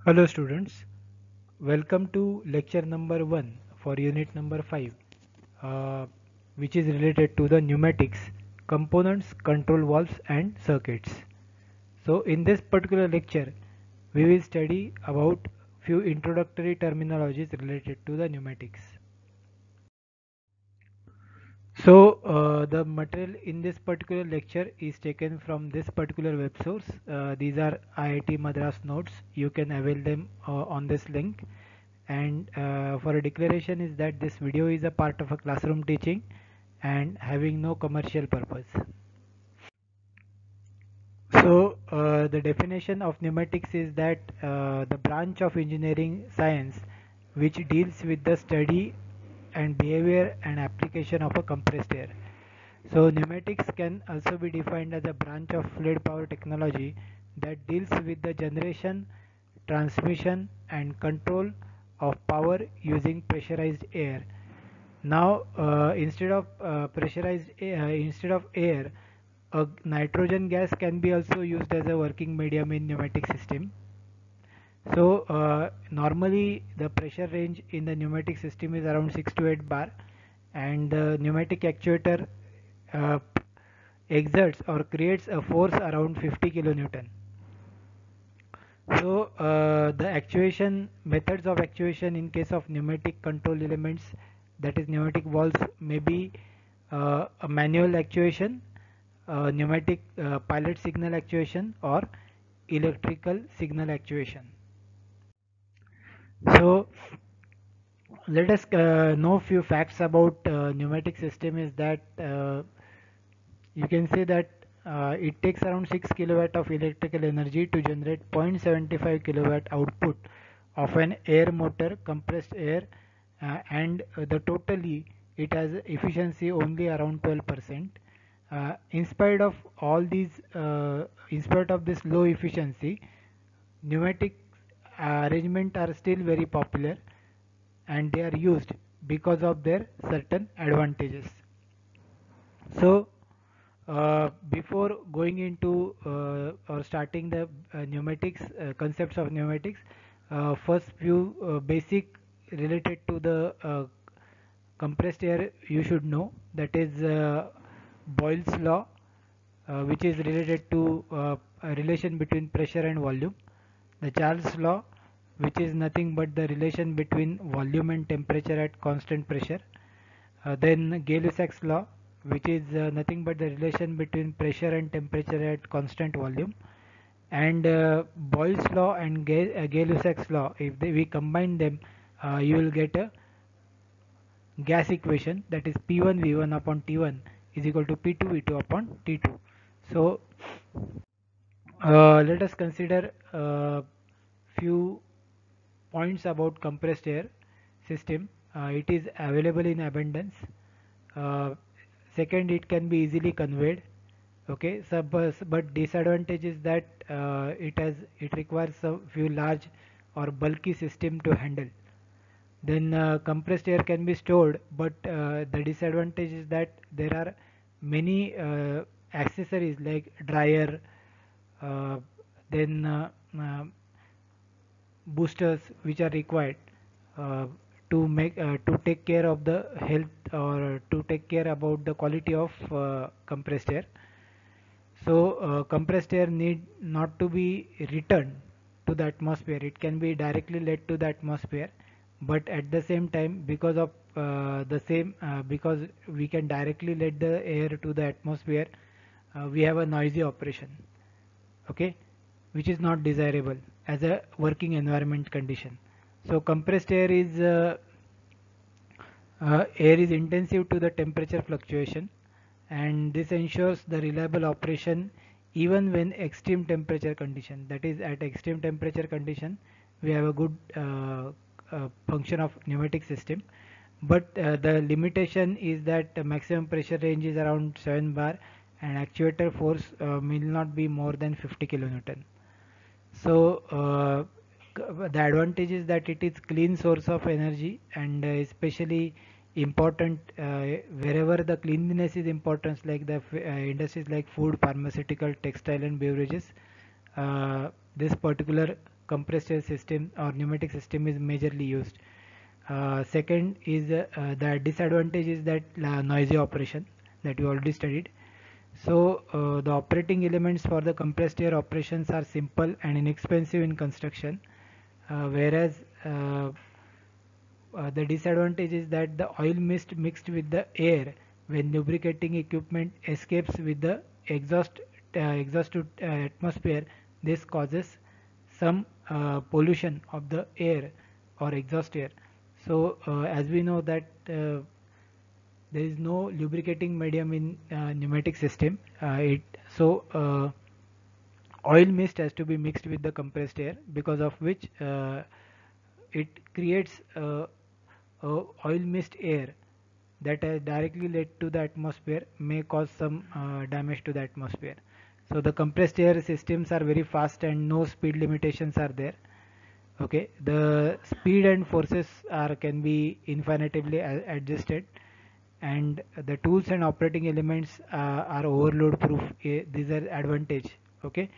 Hello students, welcome to lecture number 1 for unit number 5, uh, which is related to the pneumatics, components, control valves and circuits. So in this particular lecture, we will study about few introductory terminologies related to the pneumatics. So the material in this particular lecture is taken from this particular web source. These are IIT Madras notes. You can avail them on this link. And for a declaration is that this video is a part of a classroom teaching and having no commercial purpose. So the definition of pneumatics is that the branch of engineering science which deals with the study and behavior and application of a compressed air. So pneumatics can also be defined as a branch of fluid power technology that deals with the generation, transmission and control of power using pressurized air. Now instead of air, a nitrogen gas can be also used as a working medium in pneumatic system. So normally the pressure range in the pneumatic system is around 6 to 8 bar, and the pneumatic actuator uh, exerts or creates a force around 50 kilonewton. So the actuation methods of actuation in case of pneumatic control elements, that is pneumatic valves, may be a manual actuation, pneumatic pilot signal actuation or electrical signal actuation. So let us know few facts about pneumatic system is that you can say that it takes around 6 kilowatt of electrical energy to generate 0.75 kilowatt output of an air motor compressed air, and the totally it has efficiency only around 12%. In spite of all these in spite of this low efficiency, pneumatic arrangement are still very popular and they are used because of their certain advantages. So before going into or starting the pneumatics concepts of pneumatics, first few basic related to the compressed air you should know, that is Boyle's law, which is related to a relation between pressure and volume. The Charles law, which is nothing but the relation between volume and temperature at constant pressure. Then Gay-Lussac's law, which is nothing but the relation between pressure and temperature at constant volume. And Boyle's law and Gay-Lussac's law, if we combine them, you will get a gas equation, that is P1 V1 upon T1 is equal to P2 V2 upon T2. So let us consider few points about compressed air system. It is available in abundance. Uh, Second, it can be easily conveyed. Okay, so but disadvantage is that it requires a few large or bulky system to handle. Then compressed air can be stored, but the disadvantage is that there are many accessories like dryer, uh, then boosters which are required uh, to take care of the health or to take care about the quality of compressed air. So compressed air need not to be returned to the atmosphere. It can be directly led to the atmosphere, but at the same time, because of because we can directly let the air to the atmosphere, we have a noisy operation. Okay, which is not desirable as a working environment condition. So compressed air is intensive to the temperature fluctuation, and this ensures the reliable operation even when extreme temperature condition, that is at extreme temperature condition we have a good function of pneumatic system, but the limitation is that the maximum pressure range is around 7 bar and actuator force will not be more than 50 kilonewton. So the advantage is that it is clean source of energy, and especially important wherever the cleanliness is important, like the industries like food, pharmaceutical, textile and beverages. This particular compressed air system or pneumatic system is majorly used. Second is the disadvantage is that noisy operation that we already studied. So the operating elements for the compressed air operations are simple and inexpensive in construction, whereas the disadvantage is that the oil mist mixed with the air when lubricating equipment escapes with the exhaust to atmosphere. This causes some pollution of the air or exhaust air. So as we know that there is no lubricating medium in pneumatic system. Oil mist has to be mixed with the compressed air, because of which it creates oil mist air that has directly led to the atmosphere, may cause some damage to the atmosphere. So the compressed air systems are very fast and no speed limitations are there. Okay, the speed and forces are can be infinitively adjusted, and the tools and operating elements are overload proof. These are advantage. Okay,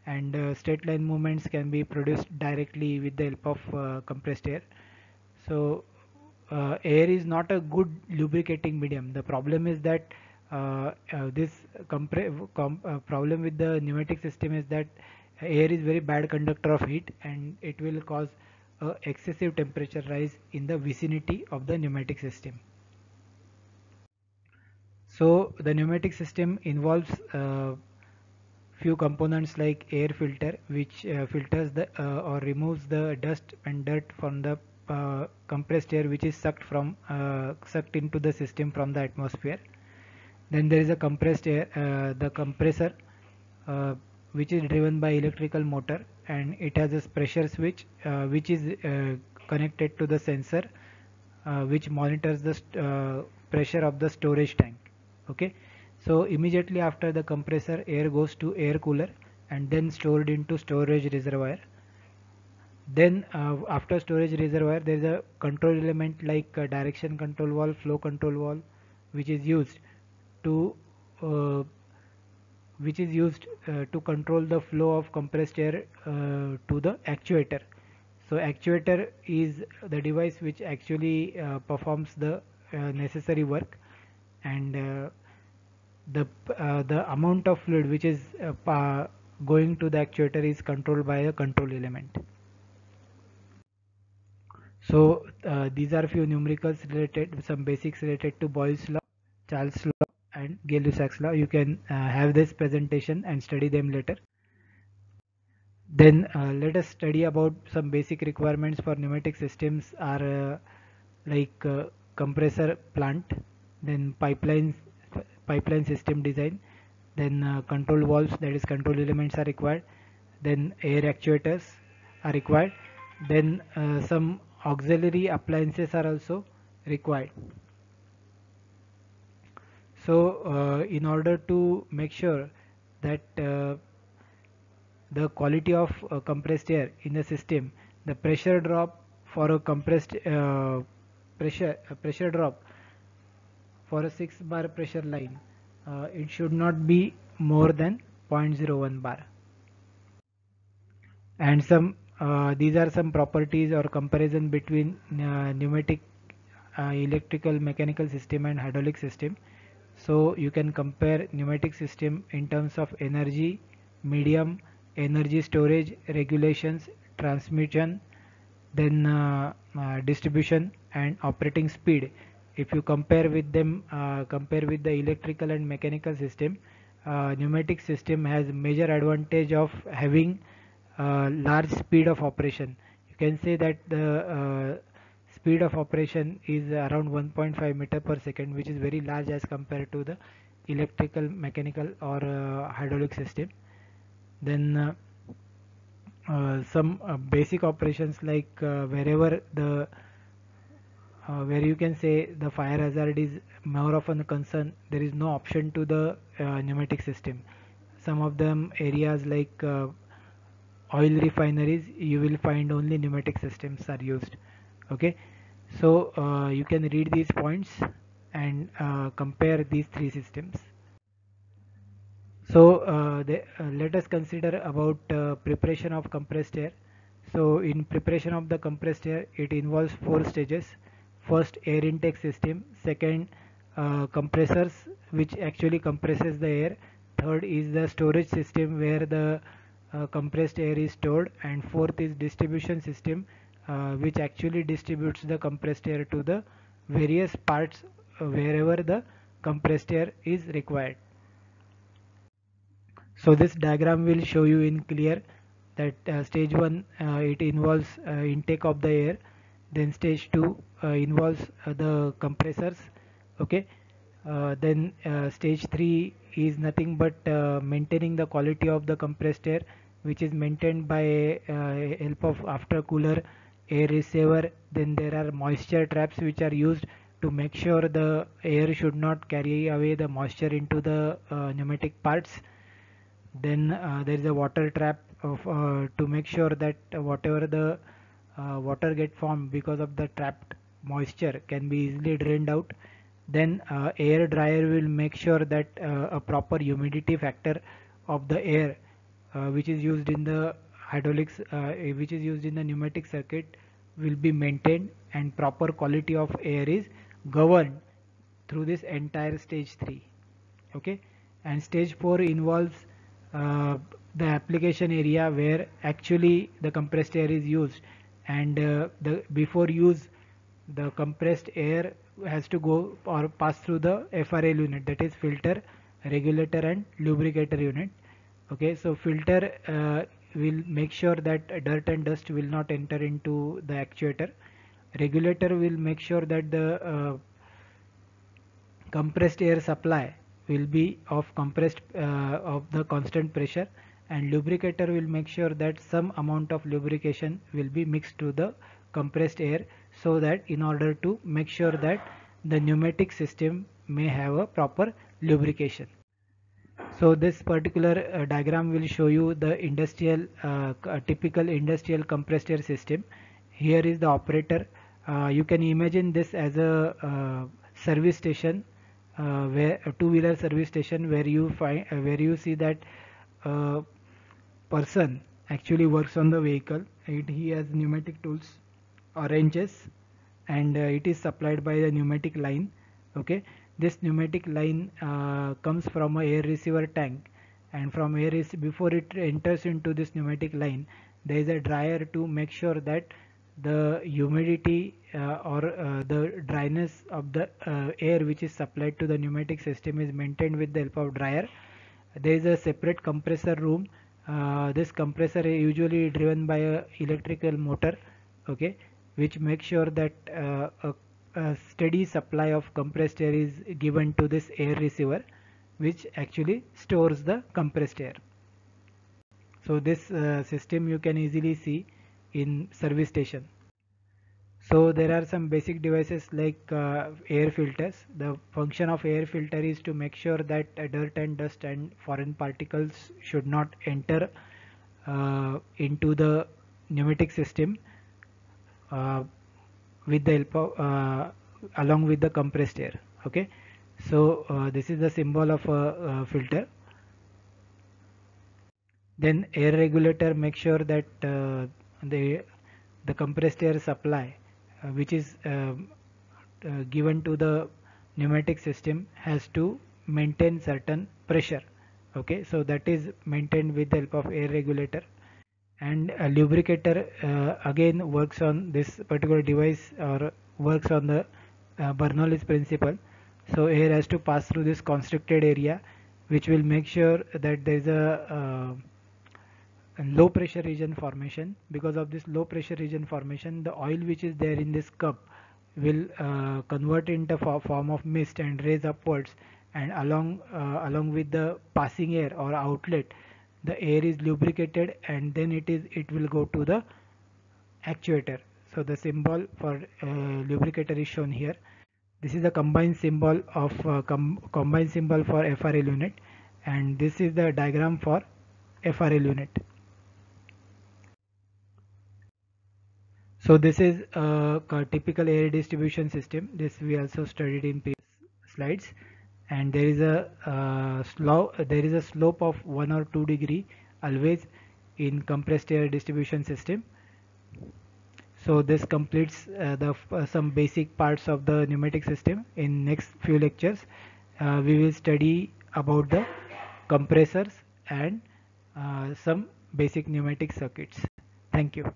and straight line movements can be produced directly with the help of compressed air. So air is not a good lubricating medium. The problem is that this problem with the pneumatic system is that air is very bad conductor of heat, and it will cause excessive temperature rise in the vicinity of the pneumatic system. So the pneumatic system involves few components like air filter, which filters the or removes the dust and dirt from the compressed air, which is sucked into the system from the atmosphere. Then there is a compressed air, the compressor, which is driven by electrical motor, and it has a pressure switch which is connected to the sensor, which monitors the pressure of the storage tank. Okay, so immediately after the compressor, air goes to air cooler and then stored into storage reservoir. Then after storage reservoir, there is a control element like direction control valve, flow control valve, which is used to uh, to control the flow of compressed air to the actuator. So actuator is the device which actually performs the necessary work, and the amount of fluid which is going to the actuator is controlled by a control element. So these are few numericals related, some basics related to Boyle's law, Charles' law, and Gay-Lussac's law. You can have this presentation and study them later. Then let us study about some basic requirements for pneumatic systems are like compressor plant, then pipeline system design, then control valves, that is control elements are required, then air actuators are required, then some auxiliary appliances are also required. So in order to make sure that the quality of compressed air in the system, the pressure drop for a compressed pressure drop for a 6 bar pressure line, it should not be more than 0.01 bar. And some these are some properties or comparison between pneumatic, electrical mechanical system and hydraulic system. So you can compare pneumatic system in terms of energy, medium, energy storage, regulations, transmission, then distribution and operating speed. If you compare with them, compare with the electrical and mechanical system, pneumatic system has major advantage of having large speed of operation. You can say that the speed of operation is around 1.5 meter per second, which is very large as compared to the electrical, mechanical or hydraulic system. Then some basic operations like wherever the where you can say the fire hazard is more of a concern, there is no option to the pneumatic system. Some of them areas like oil refineries, you will find only pneumatic systems are used. Okay, so you can read these points and compare these three systems. So let us consider about preparation of compressed air. So in preparation of the compressed air, it involves four stages. First, air intake system. Second, compressors, which actually compresses the air. Third is the storage system where the compressed air is stored. And fourth is distribution system, which actually distributes the compressed air to the various parts wherever the compressed air is required. So this diagram will show you in clear that stage 1 it involves intake of the air, then stage 2 involves the compressors, okay. Then stage 3 is nothing but maintaining the quality of the compressed air, which is maintained by help of after cooler, air receiver. Then there are moisture traps which are used to make sure the air should not carry away the moisture into the pneumatic parts. Then there is a water trap of to make sure that whatever the water get formed because of the trapped moisture can be easily drained out. Then air dryer will make sure that a proper humidity factor of the air which is used in the hydraulics which is used in the pneumatic circuit will be maintained, and proper quality of air is governed through this entire stage 3, okay. And stage 4 involves uh, the application area where actually the compressed air is used, and the before use the compressed air has to go or pass through the FRL unit, that is filter, regulator and lubricator unit, okay. So filter will make sure that dirt and dust will not enter into the actuator. Regulator will make sure that the compressed air supply will be of of the constant pressure, and lubricator will make sure that some amount of lubrication will be mixed to the compressed air, so that in order to make sure that the pneumatic system may have a proper lubrication. So this particular diagram will show you the industrial typical industrial compressed air system. Here is the operator. You can imagine this as a service station, where a two-wheeler service station where you find where you see that person actually works on the vehicle. He has pneumatic tools or wrenches, and it is supplied by the pneumatic line, okay. This pneumatic line comes from a air receiver tank, and from air before it enters into this pneumatic line, there is a dryer to make sure that the humidity or the dryness of the air which is supplied to the pneumatic system is maintained with the help of dryer. There is a separate compressor room. This compressor is usually driven by a electrical motor, okay, which makes sure that a steady supply of compressed air is given to this air receiver, which actually stores the compressed air. So this system you can easily see in service station. So there are some basic devices like air filters. The function of air filter is to make sure that dirt and dust and foreign particles should not enter into the pneumatic system uh, with the help of along with the compressed air, okay. So this is the symbol of a filter. Then air regulator makes sure that the compressed air supply which is given to the pneumatic system has to maintain certain pressure, okay. So that is maintained with the help of air regulator. And a lubricator again works on this particular device, or works on the Bernoulli's principle. So air has to pass through this constricted area, which will make sure that there is a low pressure region formation. Because of this low pressure region formation, the oil which is there in this cup will convert into form of mist and raise upwards, and along with the passing air or outlet, the air is lubricated, and then it will go to the actuator. So the symbol for lubricator is shown here. This is the combined symbol of combined symbol for FRL unit, and this is the diagram for FRL unit. So this is a typical air distribution system. This we also studied in previous slides, and there is a slope of 1 or 2 degree always in compressed air distribution system. So this completes some basic parts of the pneumatic system. In next few lectures, we will study about the compressors and some basic pneumatic circuits. Thank you.